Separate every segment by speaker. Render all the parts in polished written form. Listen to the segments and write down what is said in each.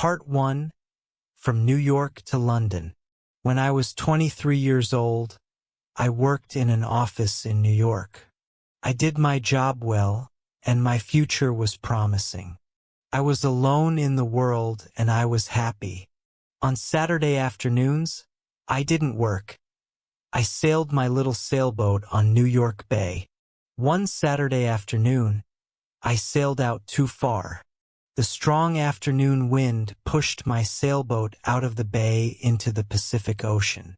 Speaker 1: Part 1. From New York to London. When I was 23 years old, I worked in an office in New York. I did my job well, and my future was promising. I was alone in the world, and I was happy. On Saturday afternoons, I didn't work. I sailed my little sailboat on New York Bay. One Saturday afternoon, I sailed out too far. The strong afternoon wind pushed my sailboat out of the bay into the Pacific Ocean.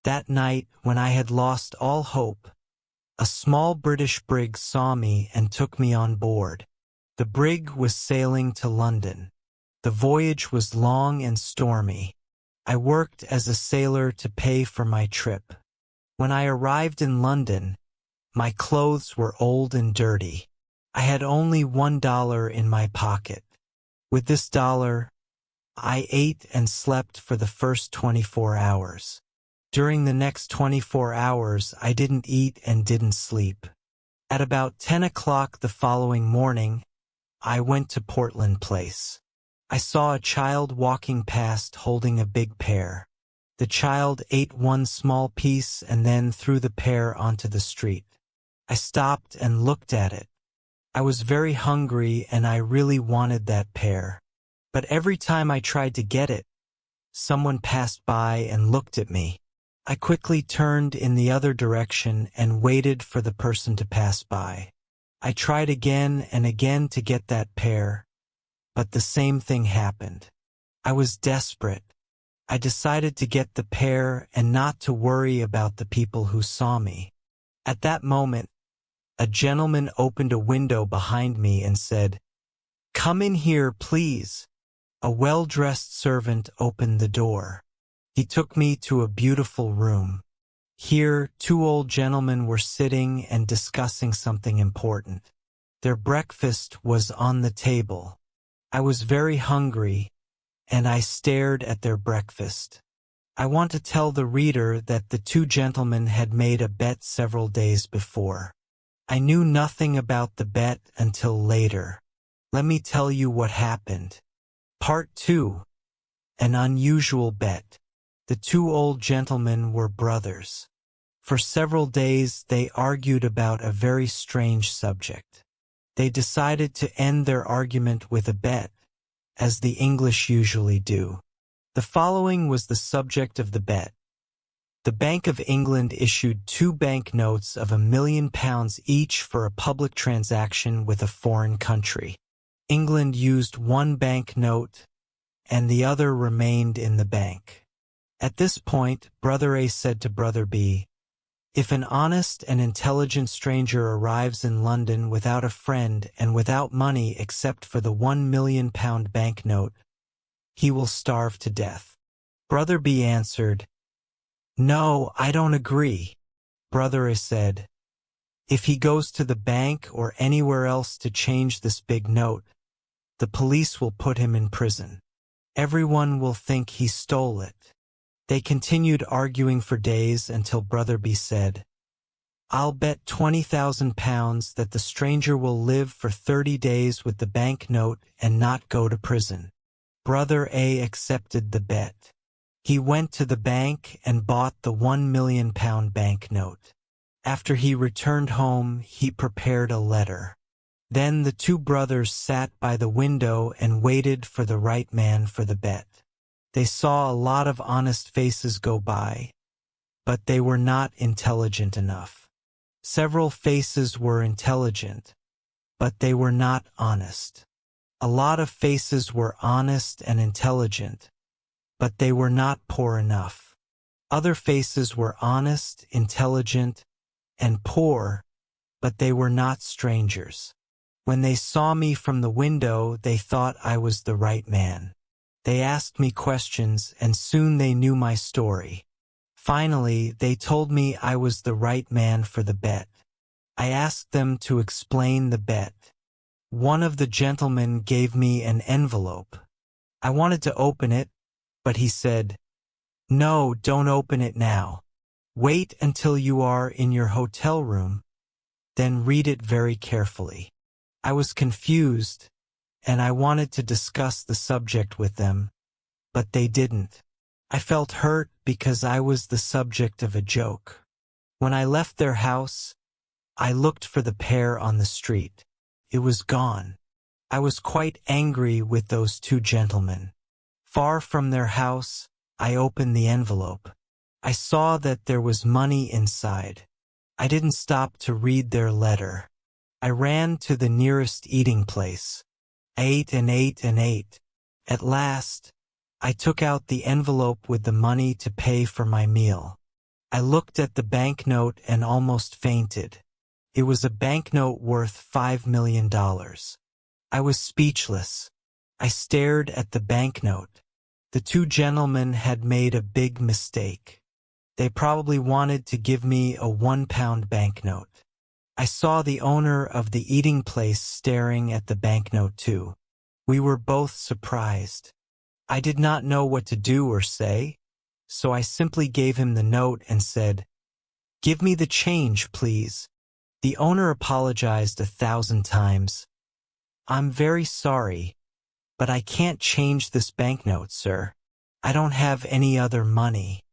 Speaker 1: That night, when I had lost all hope, a small British brig saw me and took me on board. The brig was sailing to London. The voyage was long and stormy. I worked as a sailor to pay for my trip. When I arrived in London, my clothes were old and dirty. I had only $1 in my pocket. With this dollar, I ate and slept for the first 24 hours. During the next 24 hours, I didn't eat and didn't sleep. At about 10 o'clock the following morning, I went to Portland Place. I saw a child walking past holding a big pear. The child ate one small piece and then threw the pear onto the street. I stopped and looked at it. I was very hungry and I really wanted that pear. But every time I tried to get it, someone passed by and looked at me. I quickly turned in the other direction and waited for the person to pass by. I tried again and again to get that pear, but the same thing happened. I was desperate. I decided to get the pear and not to worry about the people who saw me. At that moment, a gentleman opened a window behind me and said, "Come in here, please." A well-dressed servant opened the door. He took me to a beautiful room. Here, two old gentlemen were sitting and discussing something important. Their breakfast was on the table. I was very hungry, and I stared at their breakfast. I want to tell the reader that the two gentlemen had made a bet several days before. I knew nothing about the bet until later. Let me tell you what happened. Part 2. An unusual bet. The two old gentlemen were brothers. For several days they argued about a very strange subject. They decided to end their argument with a bet, as the English usually do. The following was the subject of the bet. The Bank of England issued 2 banknotes of £1 million each for a public transaction with a foreign country. England used one banknote, and the other remained in the bank. At this point, Brother A said to Brother B, "If an honest and intelligent stranger arrives in London without a friend and without money except for the £1 million banknote, he will starve to death." Brother B answered, "No, I don't agree." Brother A said, "If he goes to the bank or anywhere else to change this big note, the police will put him in prison. Everyone will think he stole it." They continued arguing for days until Brother B said, "I'll bet £20,000 that the stranger will live for 30 days with the banknote and not go to prison." Brother A accepted the bet. He went to the bank and bought the £1 million banknote. After he returned home, he prepared a letter. Then the two brothers sat by the window and waited for the right man for the bet. They saw a lot of honest faces go by, but they were not intelligent enough. Several faces were intelligent, but they were not honest. A lot of faces were honest and intelligent, but they were not poor enough. Other faces were honest, intelligent, and poor, but they were not strangers. When they saw me from the window, they thought I was the right man. They asked me questions, and soon they knew my story. Finally, they told me I was the right man for the bet. I asked them to explain the bet. One of the gentlemen gave me an envelope. I wanted to open it, but he said, "No, don't open it now. Wait until you are in your hotel room, then read it very carefully." I was confused, and I wanted to discuss the subject with them, but they didn't. I felt hurt because I was the subject of a joke. When I left their house, I looked for the pair on the street. It was gone. I was quite angry with those two gentlemen. Far from their house, I opened the envelope. I saw that there was money inside. I didn't stop to read their letter. I ran to the nearest eating place. I ate and ate and ate. At last, I took out the envelope with the money to pay for my meal. I looked at the banknote and almost fainted. It was a banknote worth $5 million. I was speechless. I stared at the banknote. The two gentlemen had made a big mistake. They probably wanted to give me a 1-pound banknote. I saw the owner of the eating place staring at the banknote too. We were both surprised. I did not know what to do or say, so I simply gave him the note and said, "Give me the change, please." The owner apologized 1,000 times. "I'm very sorry, but I can't change this banknote, sir. I don't have any other money.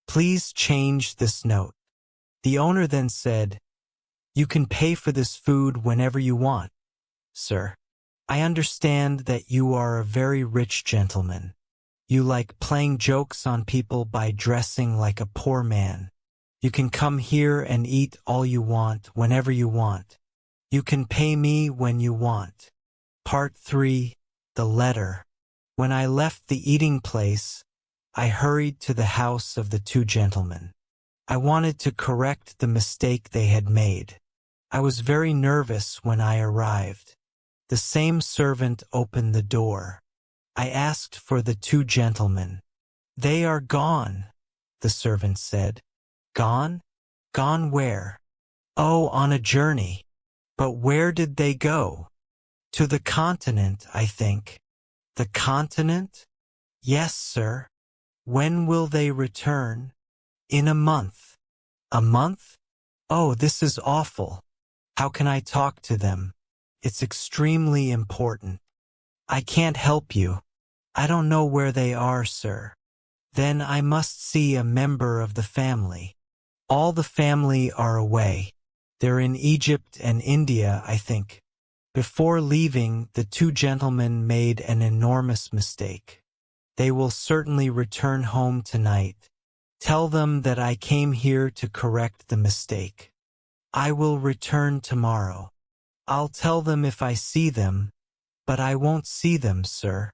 Speaker 1: Please change this note." The owner then said, "You can pay for this food whenever you want, sir. I understand that you are a very rich gentleman. You like playing jokes on people by dressing like a poor man. You can come here and eat all you want whenever you want. You can pay me when you want." Part 3. The letter. When I left the eating place, I hurried to the house of the two gentlemen. I wanted to correct the mistake they had made. I was very nervous when I arrived. The same servant opened the door. I asked for the two gentlemen. "They are gone," the servant said. "Gone? Gone where?" "Oh, on a journey." "But where did they go?" "To the continent, I think." "The continent?" "Yes, sir." "When will they return?" "In a month." "A month? Oh, this is awful. How can I talk to them? It's extremely important." "I can't help you. I don't know where they are, sir." "Then I must see a member of the family." "All the family are away. They're in Egypt and India, I think." Before leaving, the two gentlemen made an enormous mistake. "They will certainly return home tonight. Tell them that I came here to correct the mistake." "I will return tomorrow." "I'll tell them if I see them, but I won't see them, sir."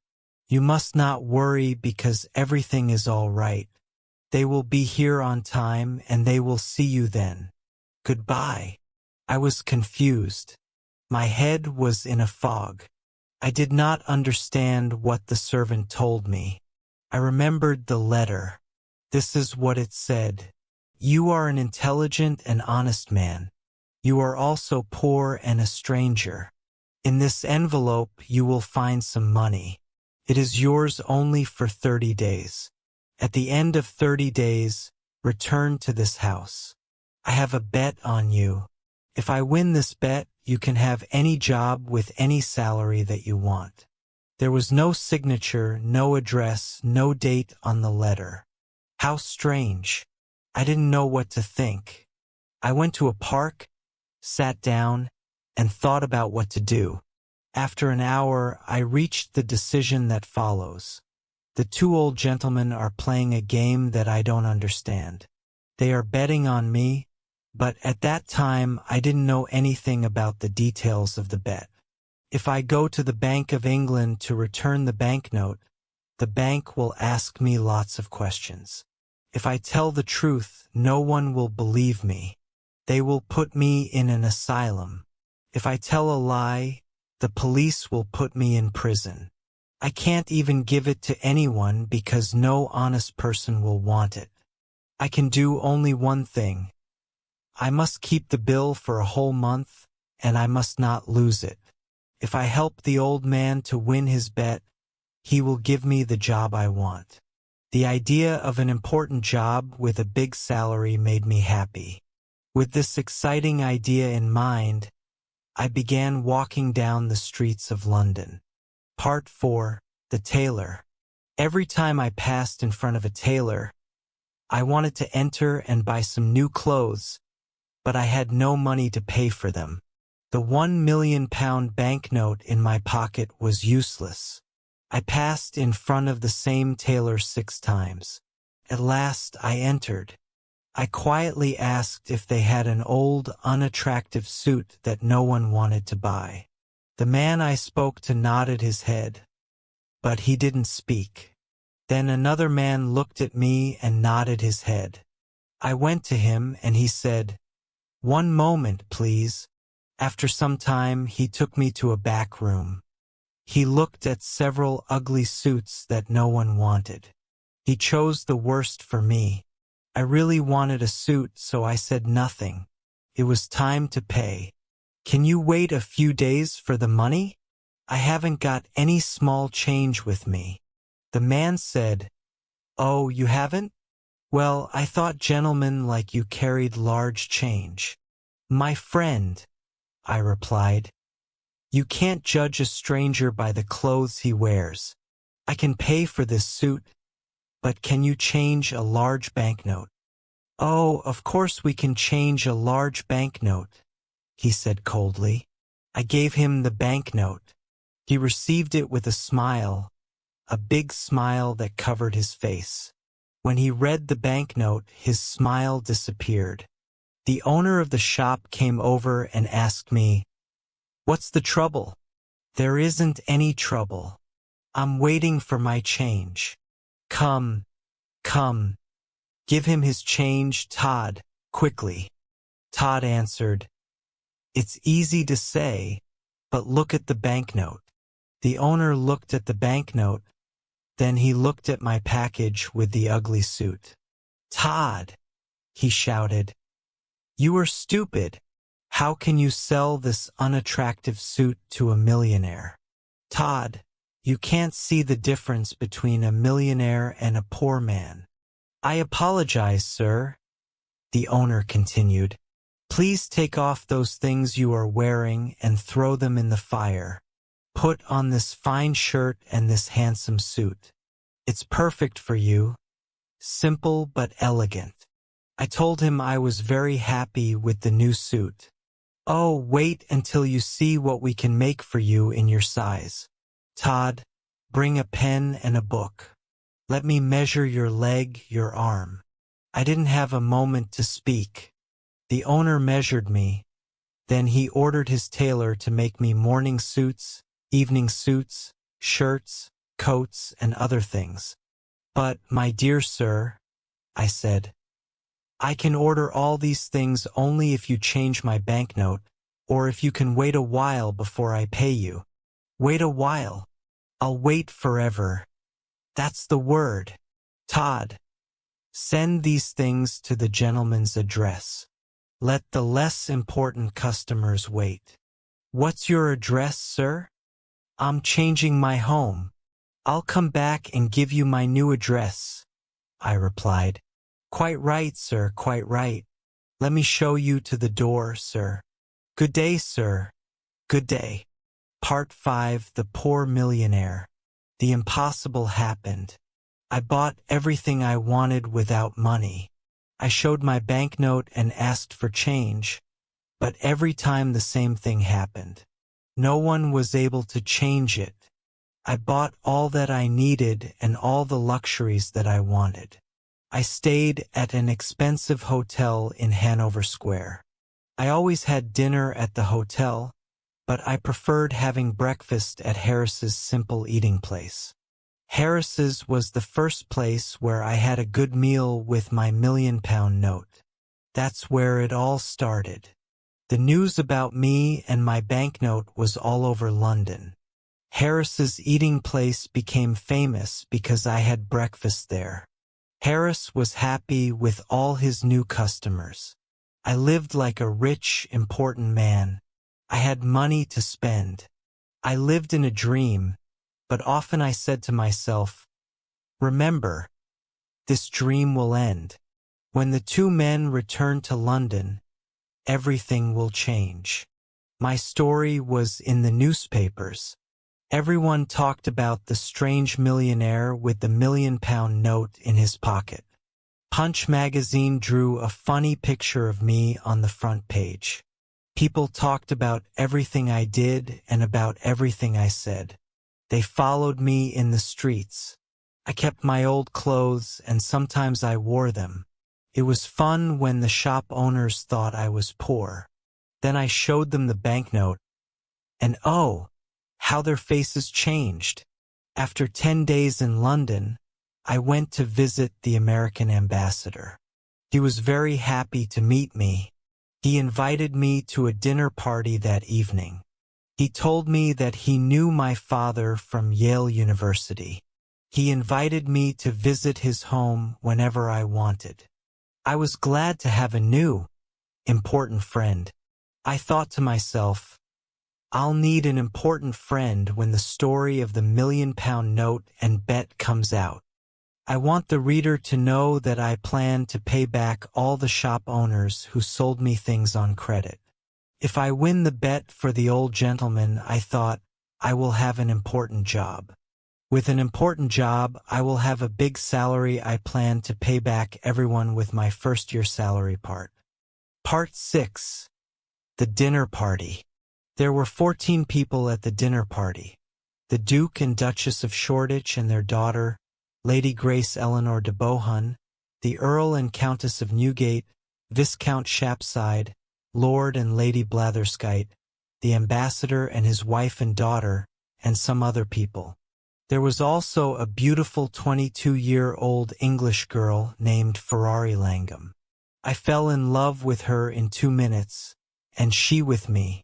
Speaker 1: "You must not worry because everything is all right. They will be here on time and they will see you then. Goodbye." I was confused. My head was in a fog. I did not understand what the servant told me. I remembered the letter. This is what it said. "You are an intelligent and honest man. You are also poor and a stranger. In this envelope you will find some money. It is yours only for 30 days. At the end of 30 days, return to this house. I have a bet on you. If I win this bet, you can have any job with any salary that you want." There was no signature, no address, no date on the letter. How strange. I didn't know what to think. I went to a park, sat down, and thought about what to do. After an hour, I reached the decision that follows. The two old gentlemen are playing a game that I don't understand. They are betting on me, but at that time I didn't know anything about the details of the bet. If I go to the Bank of England to return the banknote, the bank will ask me lots of questions. If I tell the truth, no one will believe me. They will put me in an asylum. If I tell a lie, the police will put me in prison. I can't even give it to anyone because no honest person will want it. I can do only one thing. I must keep the bill for a whole month, and I must not lose it. If I help the old man to win his bet, he will give me the job I want. The idea of an important job with a big salary made me happy. With this exciting idea in mind, I began walking down the streets of London. Part 4. The Tailor. Every time I passed in front of a tailor, I wanted to enter and buy some new clothes, but I had no money to pay for them. The £1 million banknote in my pocket was useless. I passed in front of the same tailor 6 times. At last I entered. I quietly asked if they had an old, unattractive suit that no one wanted to buy. The man I spoke to nodded his head, but he didn't speak. Then another man looked at me and nodded his head. I went to him and he said, "1 moment, please." After some time, he took me to a back room. He looked at several ugly suits that no one wanted. He chose the worst for me. I really wanted a suit, so I said nothing. It was time to pay. "Can you wait a few days for the money? I haven't got any small change with me." The man said, "Oh, you haven't? Well, I thought gentlemen like you carried large change." "My friend," I replied, "you can't judge a stranger by the clothes he wears. I can pay for this suit, but can you change a large banknote?" "Oh, of course we can change a large banknote," he said coldly. I gave him the banknote. He received it with a smile, a big smile that covered his face. When he read the banknote, his smile disappeared. The owner of the shop came over and asked me, "What's the trouble?" "There isn't any trouble. I'm waiting for my change." Come, come. Give him his change, Todd, quickly." Todd answered, "It's easy to say, but look at the banknote." The owner looked at the banknote, then he looked at my package with the ugly suit. "Todd," he shouted, "you are stupid. How can you sell this unattractive suit to a millionaire?" "Todd, you can't see the difference between a millionaire and a poor man." "I apologize, sir," the owner continued. "Please take off those things you are wearing and throw them in the fire. Put on this fine shirt and this handsome suit. It's perfect for you. Simple but elegant." I told him I was very happy with the new suit. "Oh, wait until you see what we can make for you in your size. Todd, bring a pen and a book. Let me measure your leg, your arm." I didn't have a moment to speak. The owner measured me. Then he ordered his tailor to make me morning suits, evening suits, shirts, coats, and other things. "But, my dear sir," I said, "I can order all these things only if you change my banknote, or if you can wait a while before I pay you." "Wait a while? I'll wait forever. That's the word. Todd, send these things to the gentleman's address. Let the less important customers wait." "What's your address, sir?" "I'm changing my home. I'll come back and give you my new address," I replied. "Quite right, sir, quite right. Let me show you to the door, sir." "Good day, sir. Good day." Part 5. The Poor Millionaire. The impossible happened. I bought everything I wanted without money. I showed my banknote and asked for change, but every time the same thing happened. No one was able to change it. I bought all that I needed and all the luxuries that I wanted. I stayed at an expensive hotel in Hanover Square. I always had dinner at the hotel, but I preferred having breakfast at Harris's simple eating place. Harris's was the first place where I had a good meal with my £1 million note. That's where it all started. The news about me and my banknote was all over London. Harris's eating place became famous because I had breakfast there. Harris was happy with all his new customers. I lived like a rich, important man. I had money to spend. I lived in a dream, but often I said to myself, "Remember, this dream will end. When the 2 men return to London, everything will change." My story was in the newspapers. Everyone talked about the strange millionaire with the £1,000,000 note in his pocket. Punch magazine drew a funny picture of me on the front page. People talked about everything I did and about everything I said. They followed me in the streets. I kept my old clothes and sometimes I wore them. It was fun when the shop owners thought I was poor. Then I showed them the banknote, and oh, how their faces changed. After 10 days in London, I went to visit the American ambassador. He was very happy to meet me. He invited me to a dinner party that evening. He told me that he knew my father from Yale University. He invited me to visit his home whenever I wanted. I was glad to have a new, important friend. I thought to myself, I'll need an important friend when the story of the £1,000,000 note and bet comes out. I want the reader to know that I plan to pay back all the shop owners who sold me things on credit. If I win the bet for the old gentleman, I thought, I will have an important job. With an important job, I will have a big salary. I plan to pay back everyone with my first-year salary part. Part 6. The Dinner Party. There were 14 people at the dinner party. The Duke and Duchess of Shoreditch and their daughter, Lady Grace Eleanor de Bohun, the Earl and Countess of Newgate, Viscount Shapside, Lord and Lady Blatherskite, the ambassador and his wife and daughter, and some other people. There was also a beautiful 22-year-old English girl named Ferrari Langham. I fell in love with her in 2 minutes, and she with me.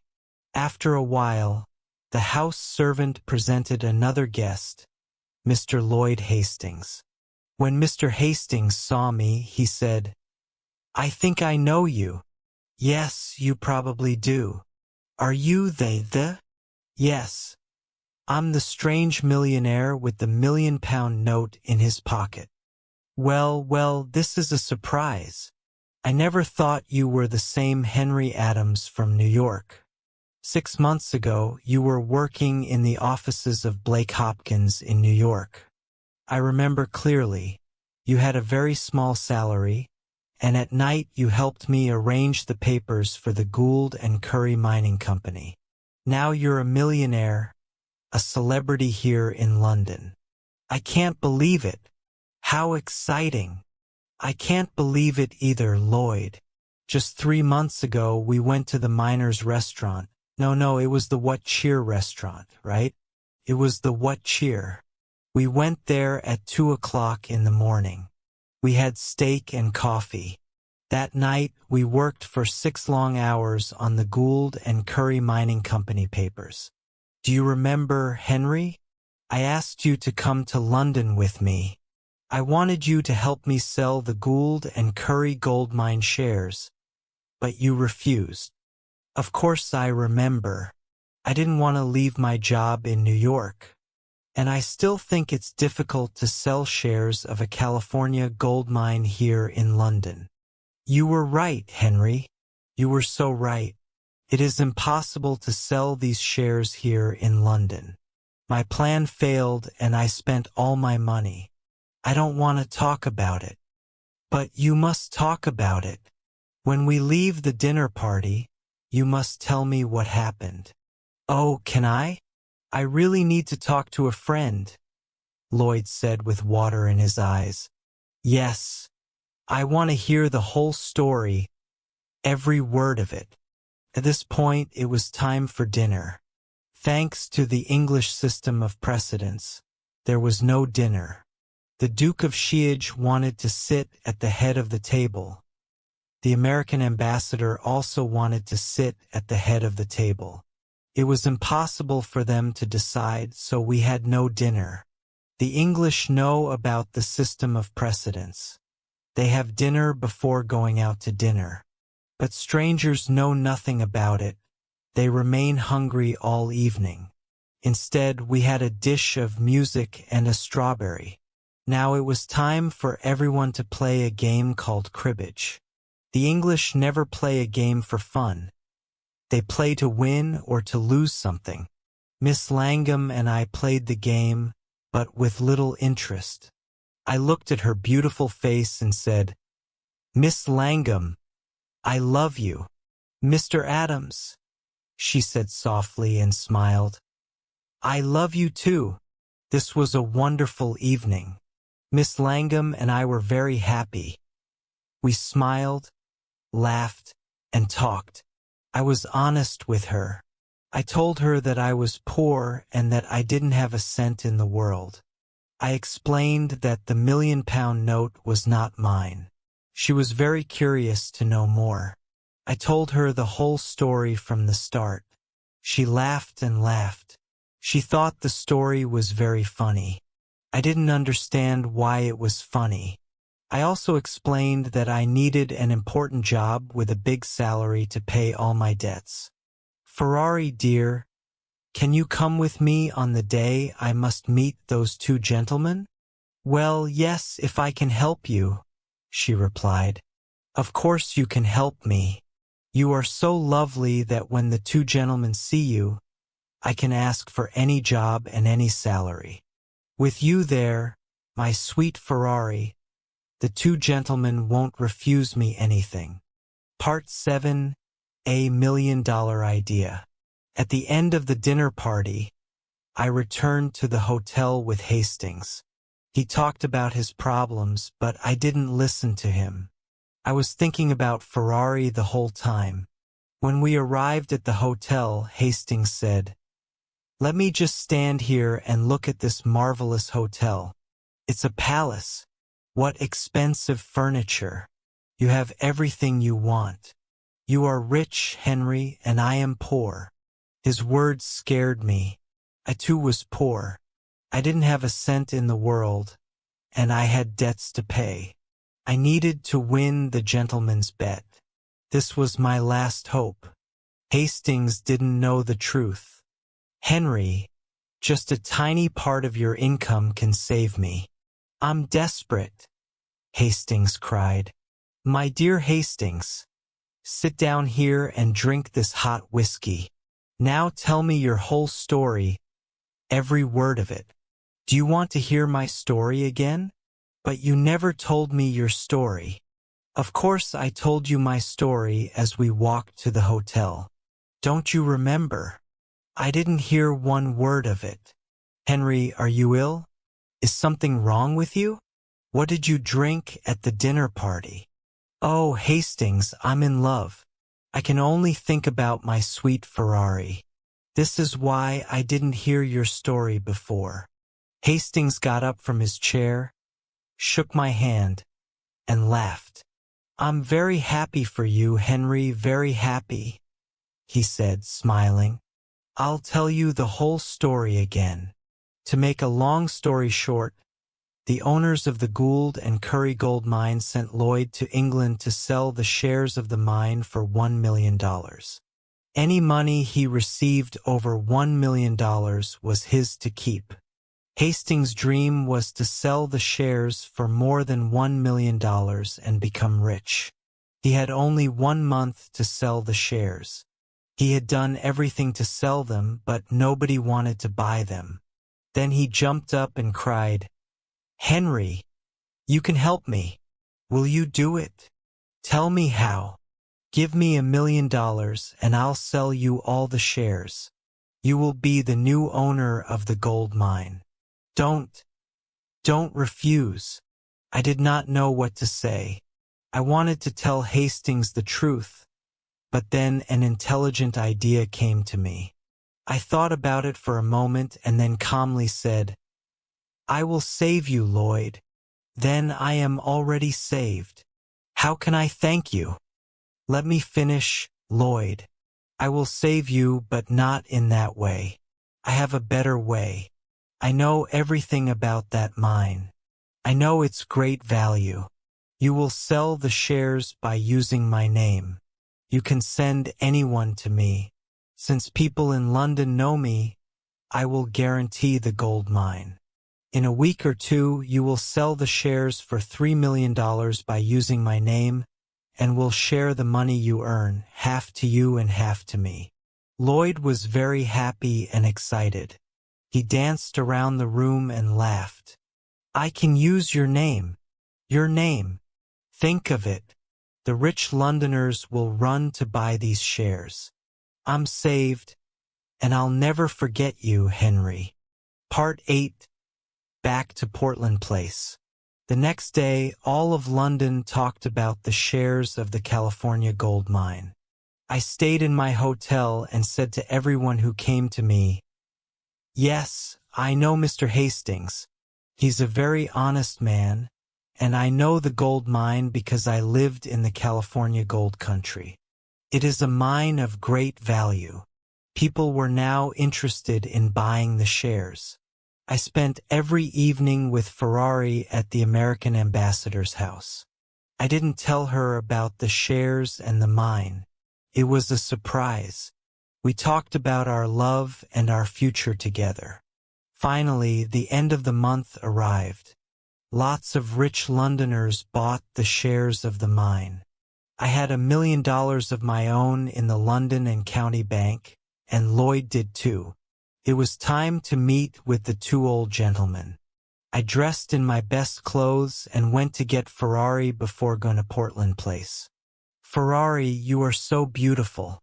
Speaker 1: After a while, the house servant presented another guest, Mr. Lloyd Hastings. When Mr. Hastings saw me, he said, "I think I know you." "Yes, you probably do." "Are you the?" "Yes. I'm the strange millionaire with the £1,000,000 note in his pocket." Well, this is a surprise. I never thought you were the same Henry Adams from New York. 6 months ago, you were working in the offices of Blake Hopkins in New York. I remember clearly. You had a very small salary, and at night you helped me arrange the papers for the Gould and Curry Mining Company. Now you're a millionaire, a celebrity here in London. I can't believe it. How exciting. I can't believe it either, Lloyd. Just 3 months ago we went to the Miners' Restaurant. No, it was the What Cheer restaurant, right? It was the What Cheer. We went there at 2 o'clock in the morning. We had steak and coffee. That night we worked for 6 long hours on the Gould and Curry Mining Company papers. Do you remember, Henry? I asked you to come to London with me. I wanted you to help me sell the Gould and Curry gold mine shares, but you refused. Of course I remember. I didn't want to leave my job in New York. And I still think it's difficult to sell shares of a California gold mine here in London. You were right, Henry. You were so right. It is impossible to sell these shares here in London. My plan failed and I spent all my money. I don't want to talk about it. But you must talk about it. When we leave the dinner party, you must tell me what happened. Oh, can I? I really need to talk to a friend, Lloyd said with water in his eyes. Yes, I want to hear the whole story, every word of it. At this point, it was time for dinner. Thanks to the English system of precedence, there was no dinner. The Duke of Shiage wanted to sit at the head of the table. The American ambassador also wanted to sit at the head of the table. It was impossible for them to decide, so we had no dinner. The English know about the system of precedence. They have dinner before going out to dinner. But strangers know nothing about it. They remain hungry all evening. Instead, we had a dish of music and a strawberry. Now it was time for everyone to play a game called cribbage. The English never play a game for fun. They play to win or to lose something. Miss Langham and I played the game, but with little interest. I looked at her beautiful face and said, "Miss Langham, I love you." "Mr. Adams," she said softly and smiled. "I love you too." This was a wonderful evening. Miss Langham and I were very happy. We smiled, laughed, and talked. I was honest with her. I told her that I was poor and that I didn't have a cent in the world. I explained that the £1,000,000 note was not mine. She was very curious to know more. I told her the whole story from the start. She laughed and laughed. She thought the story was very funny. I didn't understand why it was funny. I also explained that I needed an important job with a big salary to pay all my debts. "Ferrari, dear, can you come with me on the day I must meet those two gentlemen?" "Well, yes, if I can help you," she replied. "Of course you can help me. You are so lovely that when the two gentlemen see you, I can ask for any job and any salary. With you there, my sweet Ferrari, the two gentlemen won't refuse me anything." Part 7. A $1,000,000 Idea. At the end of the dinner party, I returned to the hotel with Hastings. He talked about his problems, but I didn't listen to him. I was thinking about Ferrari the whole time. When we arrived at the hotel, Hastings said, "Let me just stand here and look at this marvelous hotel. It's a palace. What expensive furniture. You have everything you want. You are rich, Henry, and I am poor." His words scared me. I too was poor. I didn't have a cent in the world, and I had debts to pay. I needed to win the gentleman's bet. This was my last hope. Hastings didn't know the truth. "Henry, just a tiny part of your income can save me. I'm desperate," Hastings cried. "My dear Hastings, sit down here and drink this hot whiskey. Now tell me your whole story, every word of it. Do you want to hear my story again? But you never told me your story." "Of course I told you my story as we walked to the hotel. Don't you remember?" "I didn't hear one word of it." "Henry, are you ill? Is something wrong with you? What did you drink at the dinner party?" "Oh, Hastings, I'm in love. I can only think about my sweet Ferrari. This is why I didn't hear your story before." Hastings got up from his chair, shook my hand, and laughed. "I'm very happy for you, Henry, very happy," he said, smiling. "I'll tell you the whole story again. To make a long story short, the owners of the Gould and Curry gold mine sent Lloyd to England to sell the shares of the mine for $1,000,000. Any money he received over $1,000,000 was his to keep. Hastings' dream was to sell the shares for more than $1,000,000 and become rich. He had only 1 month to sell the shares. He had done everything to sell them, but nobody wanted to buy them. Then he jumped up and cried, "Henry, you can help me. Will you do it? Tell me how. Give me $1,000,000 and I'll sell you all the shares. You will be the new owner of the gold mine. Don't refuse." I did not know what to say. I wanted to tell Hastings the truth, but then an intelligent idea came to me. I thought about it for a moment and then calmly said, "I will save you, Lloyd. Then I am already saved. How can I thank you?" "Let me finish, Lloyd. I will save you, but not in that way. I have a better way. I know everything about that mine. I know its great value. You will sell the shares by using my name. You can send anyone to me. Since people in London know me, I will guarantee the gold mine. In a week or two, you will sell the shares for $3,000,000 by using my name, and will share the money you earn, half to you and half to me." Lloyd was very happy and excited. He danced around the room and laughed. I can use your name. Your name. Think of it. The rich Londoners will run to buy these shares. I'm saved, and I'll never forget you, Henry. Part 8. Back to Portland Place. The next day, all of London talked about the shares of the California gold mine. I stayed in my hotel and said to everyone who came to me, "Yes, I know Mr. Hastings. He's a very honest man, and I know the gold mine because I lived in the California gold country. It is a mine of great value." People were now interested in buying the shares. I spent every evening with Ferrari at the American ambassador's house. I didn't tell her about the shares and the mine. It was a surprise. We talked about our love and our future together. Finally, the end of the month arrived. Lots of rich Londoners bought the shares of the mine. I had $1 million of my own in the London and County Bank, and Lloyd did too. It was time to meet with the two old gentlemen. I dressed in my best clothes and went to get Ferrari before going to Portland Place. "Ferrari, you are so beautiful.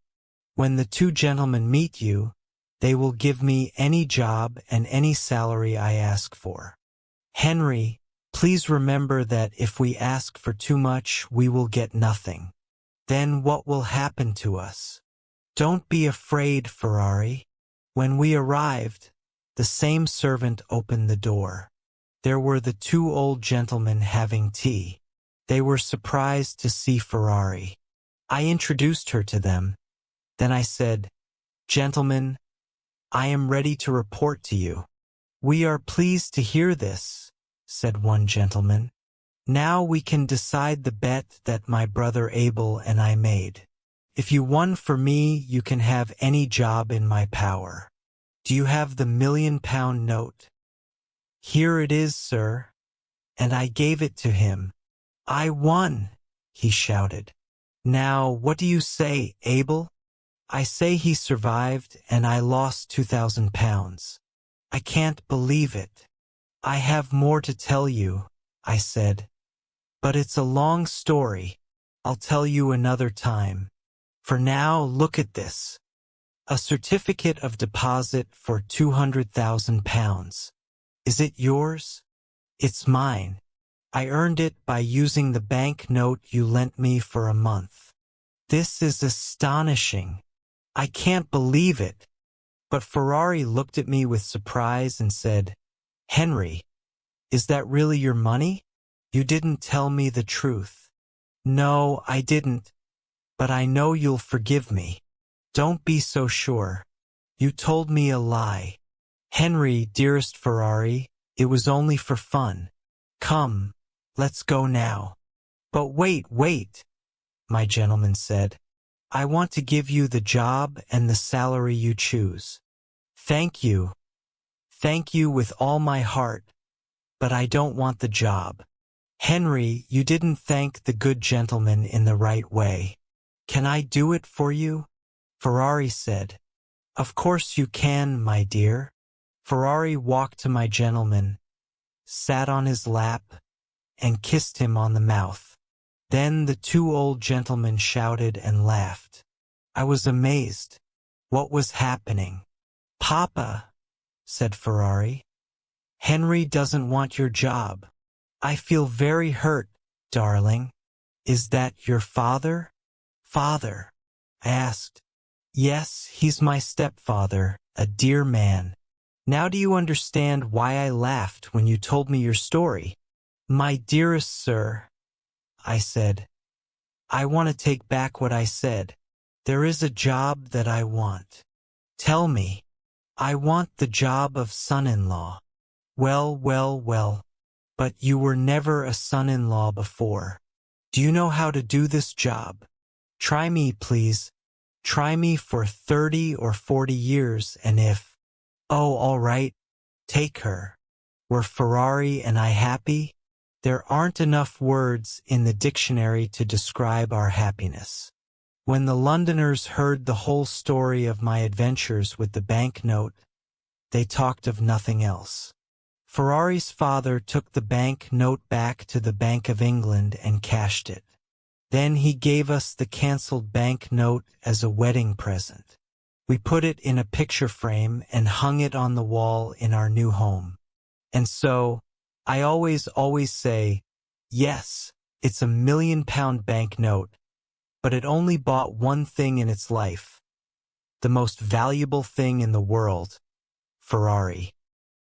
Speaker 1: When the two gentlemen meet you, they will give me any job and any salary I ask for. Henry, please remember that if we ask for too much, we will get nothing. Then what will happen to us? Don't be afraid, Ferrari." When we arrived, the same servant opened the door. There were the two old gentlemen having tea. They were surprised to see Ferrari. I introduced her to them. Then I said, "Gentlemen, I am ready to report to you." "We are pleased to hear this," said one gentleman. "Now we can decide the bet that my brother Abel and I made. If you won for me, you can have any job in my power. Do you have the £1 million note?" "Here it is, sir." And I gave it to him. "I won," he shouted. "Now, what do you say, Abel?" "I say he survived and I lost £2,000. I can't believe it." "I have more to tell you," I said. "But it's a long story. I'll tell you another time. For now, look at this. A certificate of deposit for £200,000. Is it yours?" "It's mine. I earned it by using the banknote you lent me for a month." "This is astonishing. I can't believe it." But Ferrari looked at me with surprise and said, "Henry, is that really your money? You didn't tell me the truth." "No, I didn't. But I know you'll forgive me." "Don't be so sure. You told me a lie." "Henry, dearest Ferrari, it was only for fun. Come, let's go now." "But wait, my gentleman said. "I want to give you the job and the salary you choose." Thank you with all my heart, but I don't want the job." "Henry, you didn't thank the good gentleman in the right way. Can I do it for you?" Ferrari said. "Of course you can, my dear." Ferrari walked to my gentleman, sat on his lap, and kissed him on the mouth. Then the two old gentlemen shouted and laughed. I was amazed. What was happening? "Papa," said Ferrari, "Henry doesn't want your job." "I feel very hurt, darling." "Is that your father?" "Father?" I asked. "Yes, he's my stepfather, a dear man." "Now do you understand why I laughed when you told me your story?" "My dearest sir," I said, "I want to take back what I said. There is a job that I want." "Tell me." "I want the job of son-in-law." Well, but you were never a son-in-law before. Do you know how to do this job? Try me, please. Try me for 30 or 40 years, and if— Oh, all right, take her. Were Ferrari and I happy? There aren't enough words in the dictionary to describe our happiness. When the Londoners heard the whole story of my adventures with the banknote, they talked of nothing else. Ferrari's father took the banknote back to the Bank of England and cashed it. Then he gave us the cancelled banknote as a wedding present. We put it in a picture frame and hung it on the wall in our new home. And so, I always say, yes, it's £1 million banknote, but it only bought one thing in its life. The most valuable thing in the world, Ferrari.